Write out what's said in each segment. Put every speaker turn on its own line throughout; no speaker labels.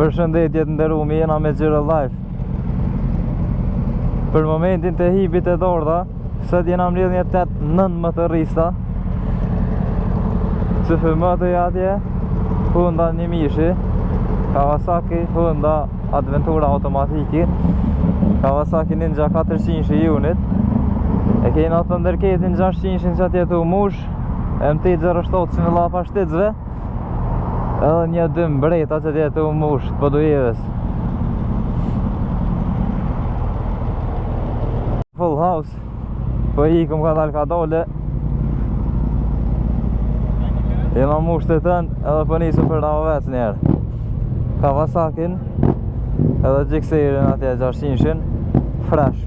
Përshëndetje të nderuar, jena me Xhiro Live. Për momentin të hipit e dordha, sot jena mbledh një 8-9 motorista. CFM-të atje, Honda një mishi, Kawasaki Honda Adventura automatiki, Kawasaki Ninja 400 unit. E kena të ndërketin 600 që atje të mush, MT-07 që në lapa shtetësve, edhe një dëm breta që atje të mush të Podujeves. Full house, po ikëm ka dalë ka dole. Jena mush të tënë edhe po nisëm për Ravec njerë. Kawasakin edhe Gixxerin atje 600 fresh.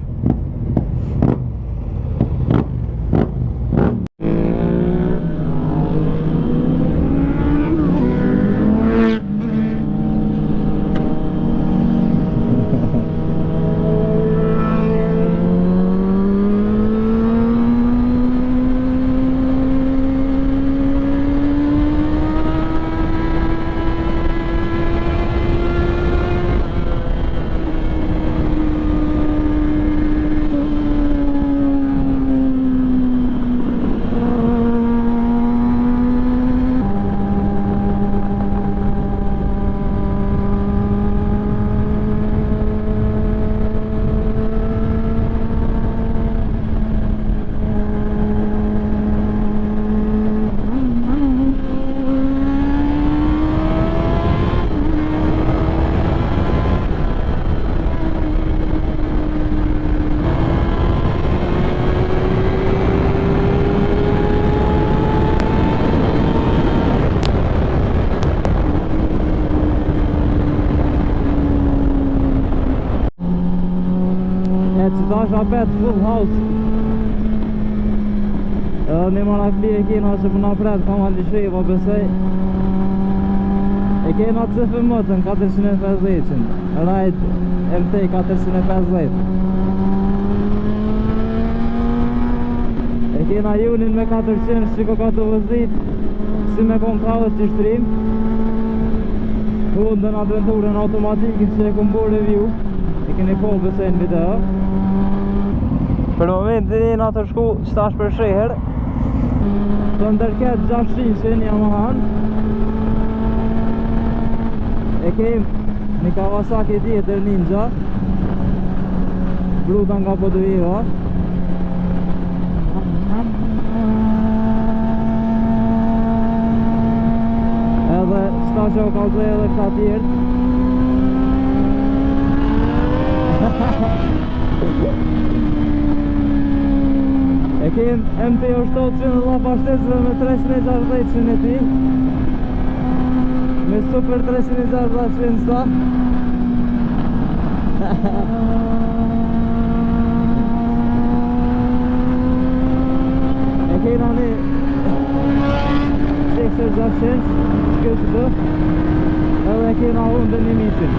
Apet full house. Edhe një marakli e kena që përna pret kam alishe po besoj. E kena CFM-tën 450-ën, Ride MT 450. E kena Junin me 400 që ka të vëzit, si me kom pravës që shtrim. Hondën Adventurën automatikin që e kom bo review. E keni po besoj në video. Për momentin jena të shku qëtash për sheher. Të ndërket 600 Yamahan. E kem një Kawasaki tjetër Ninja, Bluta nga Podujeva. Edhe qëtash e o kalzoj edhe këta tjertë. E kem MT-07 në lapa shtetësve me 360 e ti, me super 360 sta. E kena një Gixxer 600 s'kësë të, edhe e kena Honda një mishin.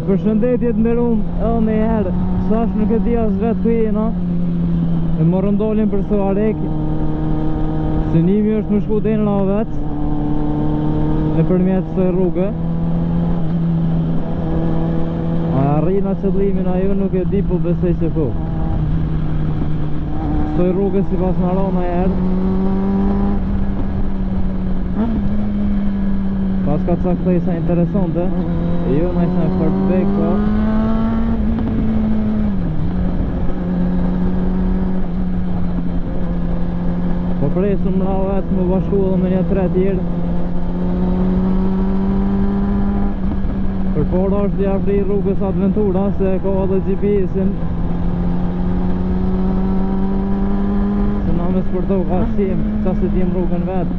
Përshëndetje të nderuar edhe një herë. Sash nuk e di as vetë ku jena. E morëm dolin për Soarek. Synimi është më shku deri në Ravec nëpërmjet kësaj rruge. A arrin atë qëllimin ajo nuk e di, po besoj se po. Kësaj rruge sipas na rona herë. Pas ka ca këtëjsa interesante. E jo në ishtë në Fortbeck, po. Po presëm Ravec më bashku edhe me një 3 tjerë. Për por është ja fri rrugës Adventura, se ka edhe GPS-in. Se na me sportoh ka sim, qa se tim rrugën vetë.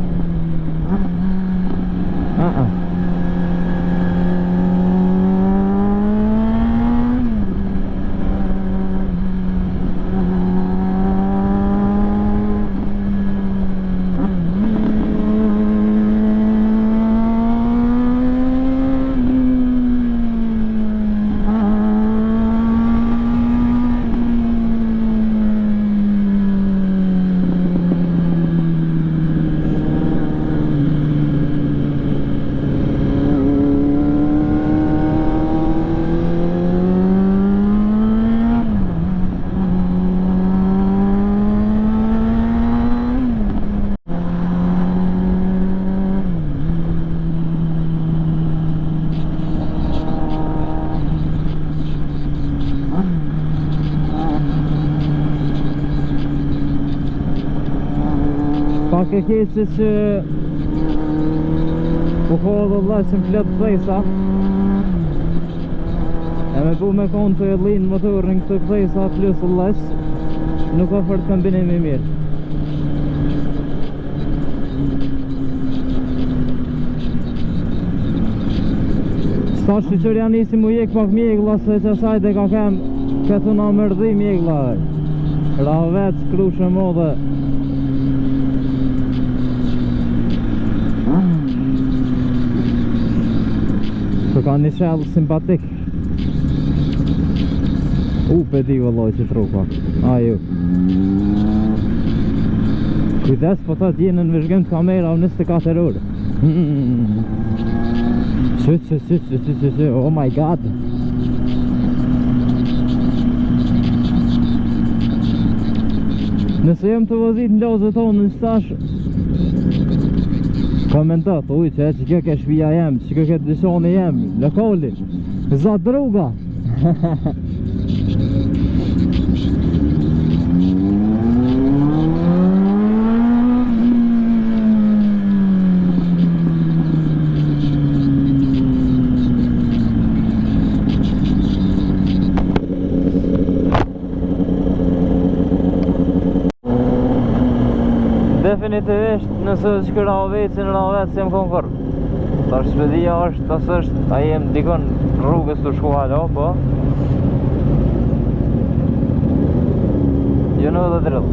Pak e keqe që po ka edhe vllajsën plot thesa. E me bu me konë të edhin motorin këtë thesa plus vllajs, nuk ka fort kombinim i mirë. Sta shqyqërja nisi mu jek pak mjegla se që sajt e ka kem këtu na mërdhi mjegla. Ravet, skrushë modhe. Të ka një shellë simpatik. Pedi vëlloj që trupa. Aju. Kujdes po thot jenë në vëzhgëm të kamera 24 orë. Që, oh my god. Nëse jem të vëzit në lozët tonë në qëtash komentat, uj që kjo ke shpia jem, që kjo ke dyshoni jem, lokali, za druga. Definitivisht nëse që ravecin ravet se më konë kërë. Ta shpedia është, tas është, a jem dikon rrugës të shku hala, po jo në dhe drill.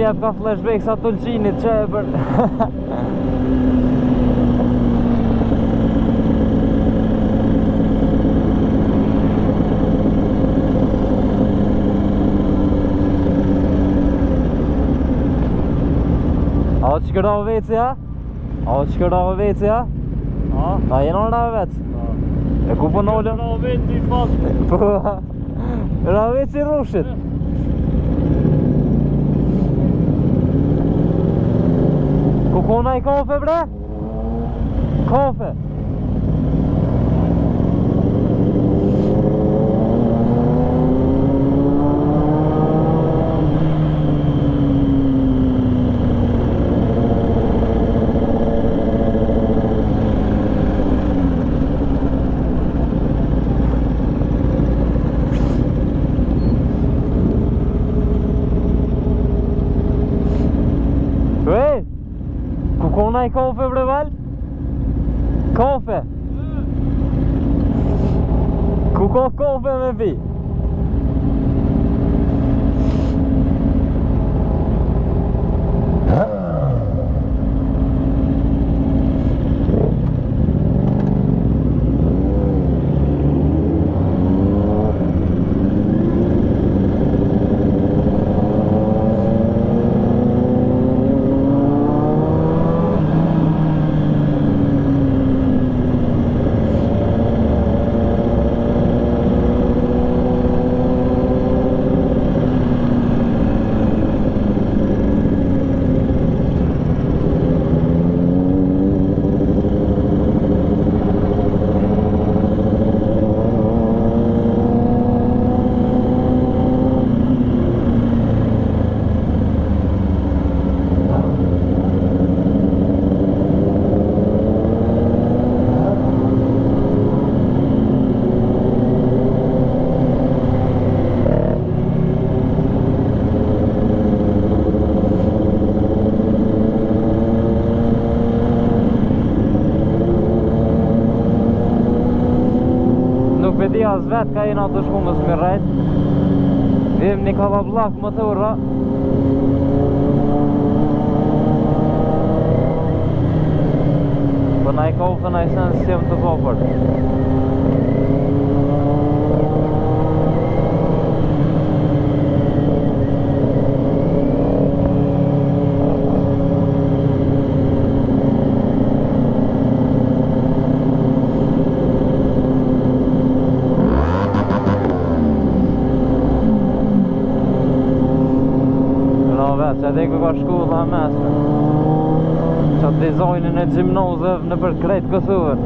Jep ka flashback sa tulqinit që e bërë. A o që kërra vecja? A o që kërra vecja? A jenë në vec? E ku për nëllë? Ra veci i fatë. Ra veci i rushit. Ku kona i kafe bre? Kafe. Kona i kafe bre val? Kafe? Ku ka kafe me pi? Diaz vet ka jena të shkumës me rejt. Vim një kalablak motora. Po na i kaufe na i sen si jem të popër. Që edhe ku ka shku dhe mesme që atë dizajnin e gjimnozëv në për krejt Kosovën.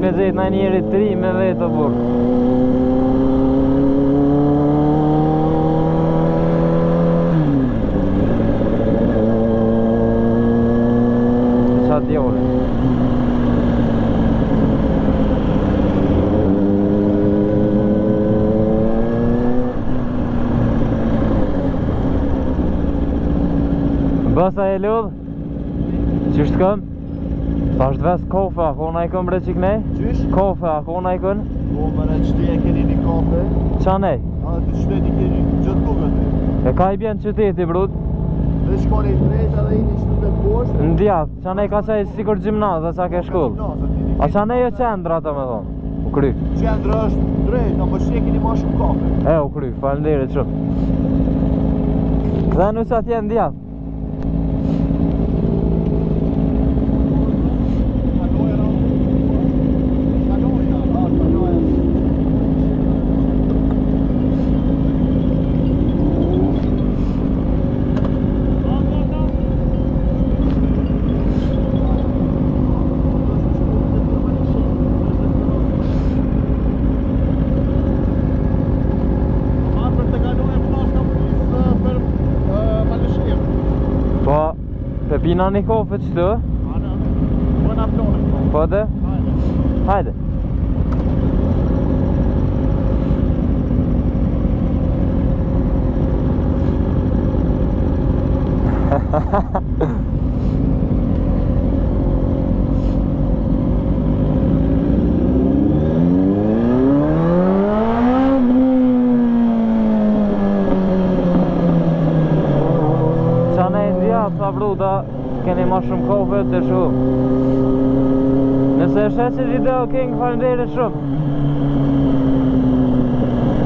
Me zetë në njëri të ri me vetë të burë. Qa djore Bësa e lodh Qështë këm? Ta është ves kofe, a kona i kën bre qik nej?
Qysh?
Kofe, a kona i kën?
Po më në qëti e keni një kafe.
Qa nej?
A të qëteti keni gjëtë kukët.
E ka i bjen qyteti brut?
Dhe shkoni i drejt edhe i një qëtët poshtë.
Në djath, qa nej ka qaj sikur gjimnaza qa ke shkull? A qa nej e qendra ta me thonë? U kry.
Qendra është drejt, në më që keni ma shumë kafe.
E u kry, falenderit shumë. Dhe në që atje në djath? Pina një kofe që të?
Po në aplonë.
Po dhe? Hajde. Sa bruda, keni ma shumë kofe të shumë. Nëse e sheqe video, keni falenderit shumë.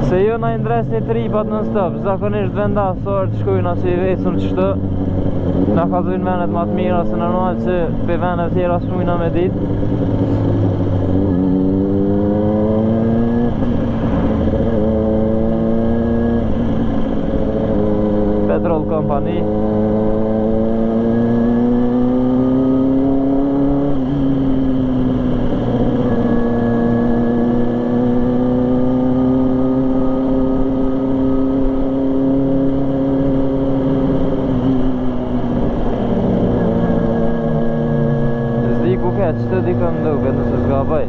Se ju na indres një tripat në stop. Zakonisht vendasor të shkujna që i vecëm qështë. Na ka dhujnë venet ma të mira, se normal që pe venet tjera shmujna me dit. Petrol Company. Qëtë di kam duke nëse s'ka bëj.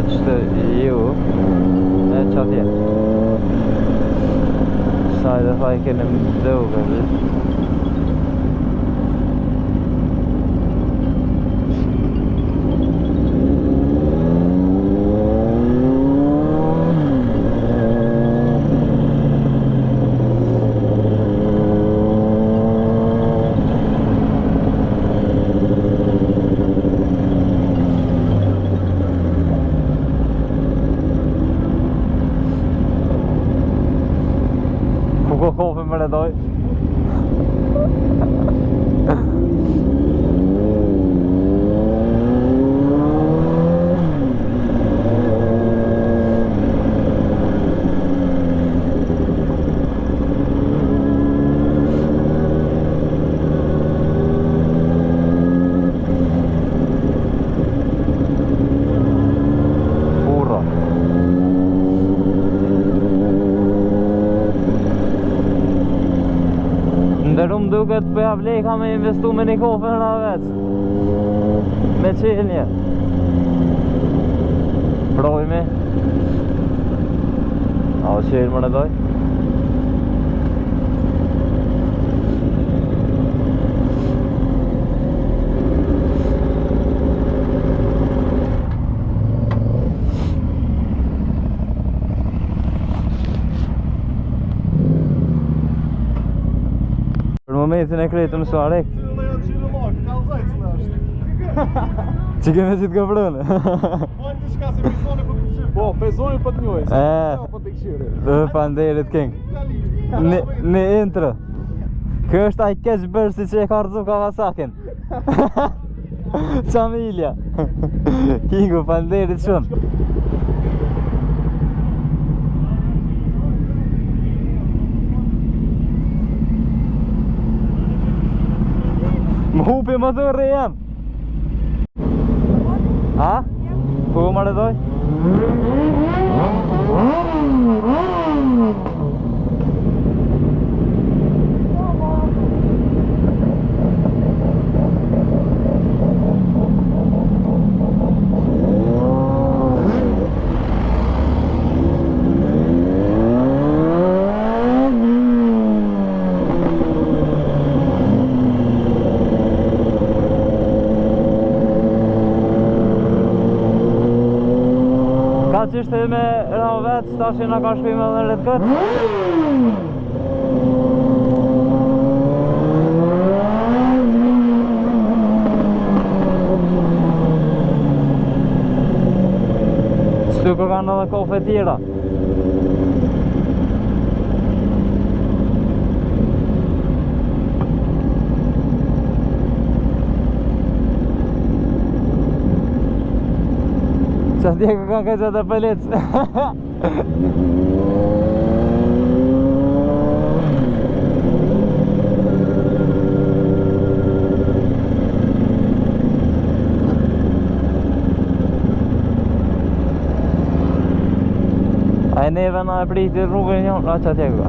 Qëtë ju qatje saj dhe thaj kene duke e doj. Ndërru më duket për ja vleka me investu me një kofe në vec. Me qelnje. Projmi. A o qelë më në doj. Për momentin e kretë më suarek. Që keme si t'ka prënë?
Po, pezoni për të njojës.
Panderit king. Në intro. Kë është aj keq bërë si që e ka rëzu Kawasakin. Qamilja. Kingu, panderit shumë. Më hupi më thurri jam. A? Po më redoj? Ka që ishte me ravet, stashi nga ka shpime dhe rrët këtë. Qëtu kër kanë edhe kofe tjera. Qa t'je kë kanë këtë të pëllicë. A e neve na e priti rrugën një, a qa t'je kë.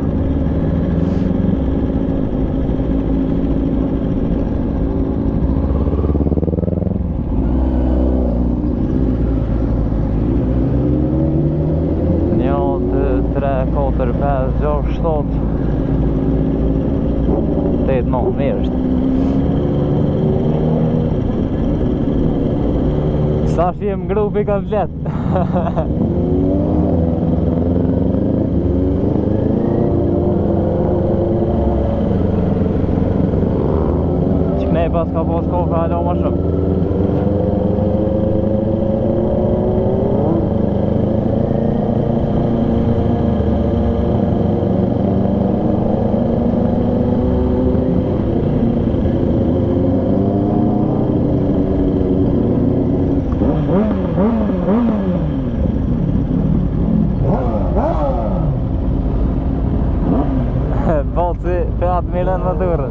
Shtot 8-9 mirë është. Sa shim grupi komplet. Qëknej pas ka pos kofe halo ma shumë. Bolci Fiat Milan më durë.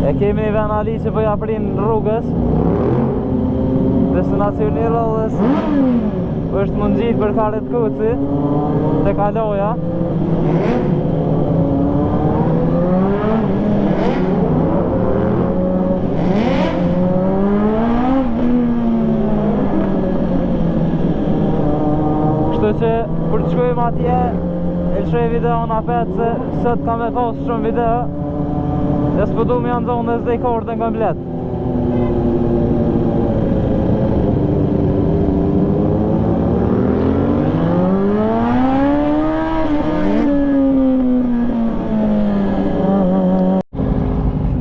E kemi një venali që po ja prin rrugës. Destinacioni rrugës është mundgjit për Karet Kuci të kaloja. Kështu që për të shkojmë atje e lëshoj video në apet se sot kam e posë shumë video dhe s'po du me janë zonë dhe zdej kortën komplet.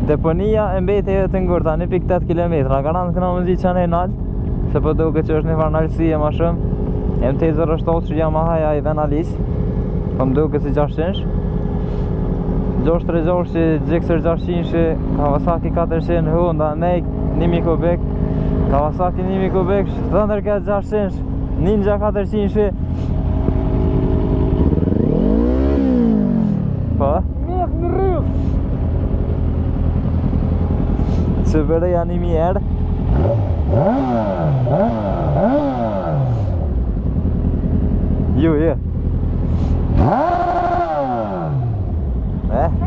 Deponia e mbeti e të ngurta 1.8 km. Garant këna më gjithë që në nalë, se po duke që është një farë nalësie ma shumë. MT-07 që Yamaha i Venalis, po më duke si 600. 636 që Gixxer 600, Kawasaki 400, Honda Neik 1000 kubik, Kawasaki 1000 kubik, Thundercat 600, Ninja 400. Po?
Mjek në rrëth.
Që bërë janë 1000 erë. Ju,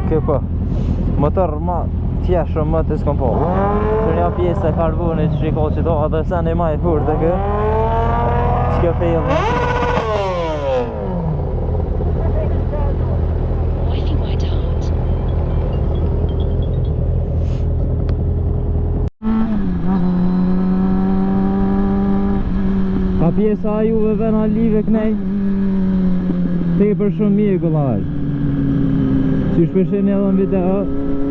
kjo po motor ma tja shumë më të s'kom po. Që një pjesë e karbonit që shiko që do atë sen e maj furt e kë që kjo fejl ka pjesa a juve vena live kënej te për shumë mirë gëllar. Si shpeshin edhe në video,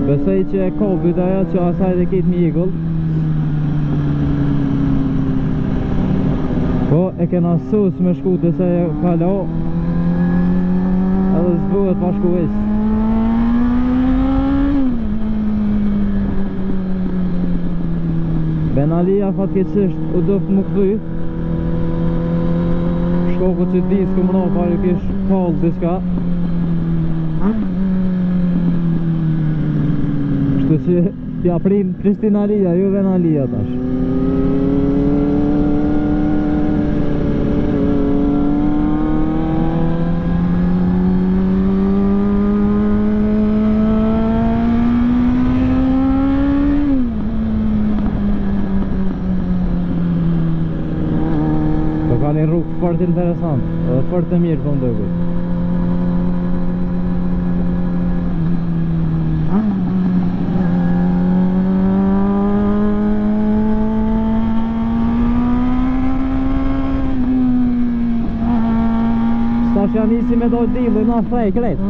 besoj që e ka videoja që asaj dhe ketë migull. Po e kena sus me shku të se kalo edhe zbuhet pa shkuis. Benalia fatkeqësisht u doft më këthy. Shkoku që disë këmëra pari kish kallë diska. Që t'ja prim Pristinalia, ju Venalia tash. Të ka një rrugë fort interesant edhe fort e mirë për ndëgër. Tash janë nisi me dojtë dilë, na thej, krejt.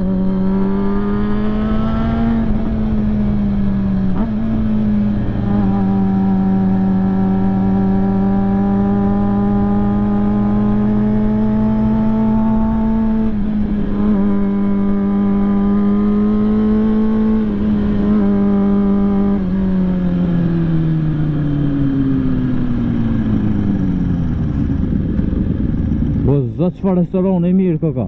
Zot çfarë restoran e mirë këka.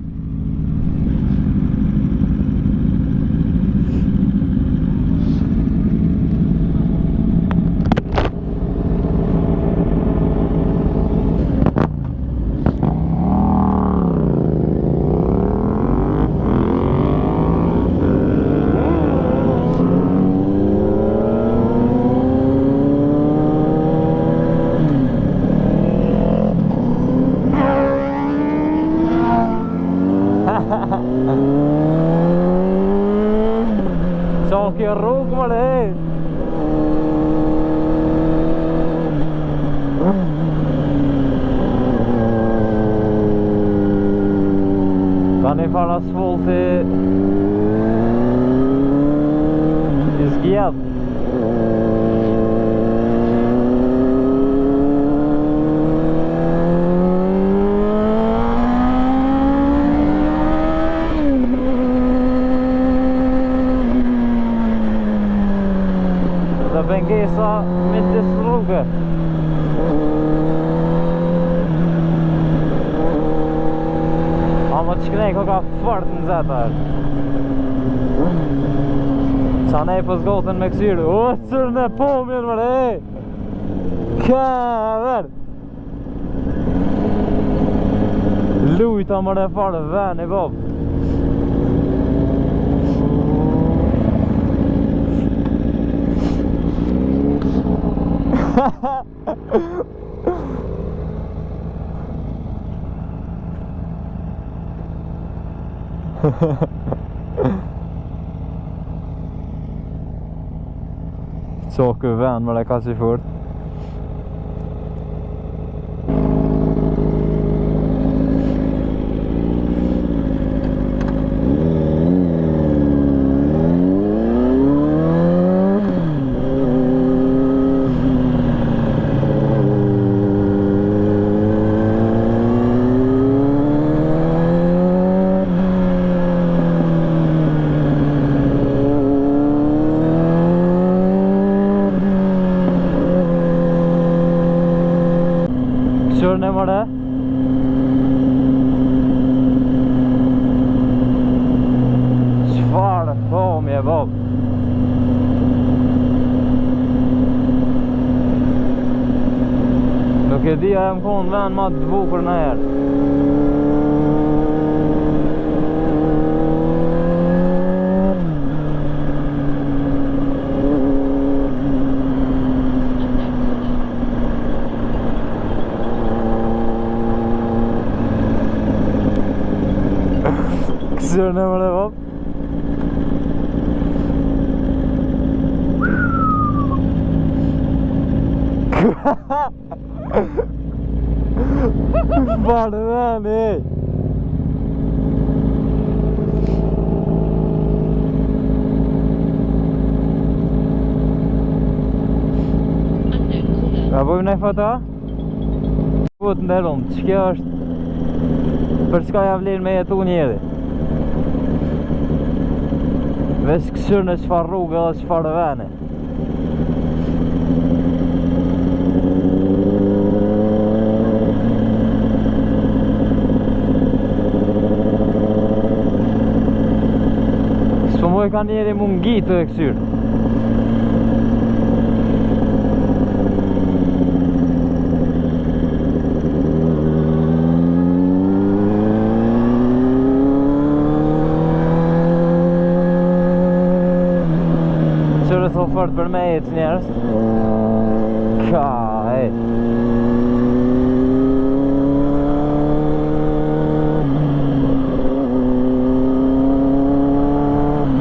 Qa kjo rrugë më le. Ka një farë asfalti i zgjedh. Pengesa me disë rrugë. Ama që kënej ko ka fort në zetar. Qa nej për zgotën me kësirë. O, cërë në pomjen mërë, ka verë. Lujta mërë e farë ven i bob. Co kë ven më le ka që furt. mëre. Çfarë thomi e bob. Nuk e di a jam konë vend ma të bukur në herë. Kësër në mëre bob. Barë veni. A bojmë në foto? Po të nderon, ç'kjo është për çka ja vlen me jetu njeri. Veç kësër në qfar rrugë dhe qfar veni. Së moj ka njeri mungi të e kësyrë. So fort për me e të njerës. Ka, e.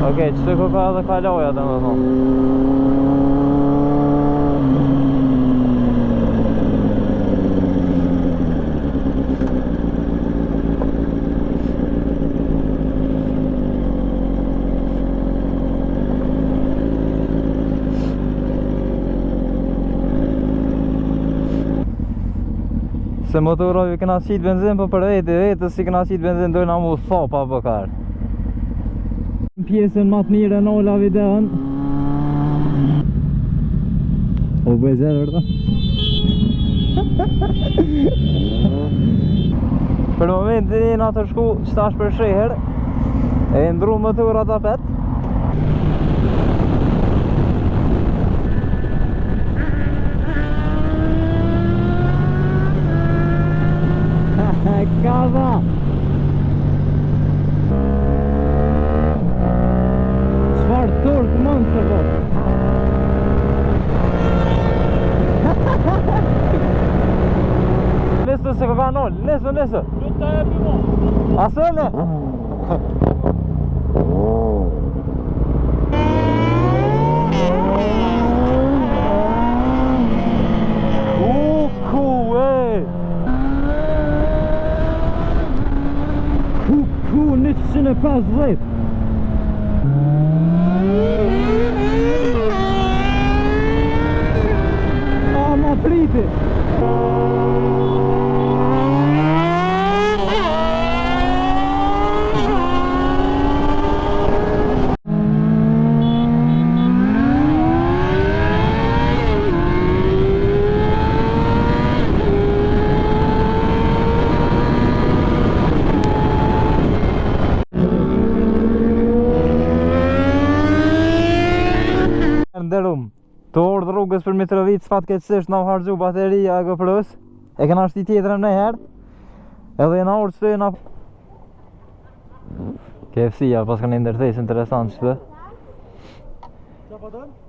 Okej, qëtë ka edhe kaloja të më thonë. Se motorove këna qitë benzin për vetës si këna qitë benzin dojna mu thopa për karë. Pjesën më të mire në ola videon. O bëjzër vërta. Për momentin e nga të shku qëtash për sheher. E ndru motora tapet. Kaza! Çfarë turk monster po! Nesë se ka nol, nesë.
Luta e bimo.
Asënë! Në 50. A ma priti. Nderum, të ordë rrugës për Mitrovic, fatkeqësisht na u harxhu bateria e GoPro-s. E kena shti tjetrën në herë. Edhe na orë që na KFC-ja pas kanë ndërthesë interesant që të.
Qa pa dënë?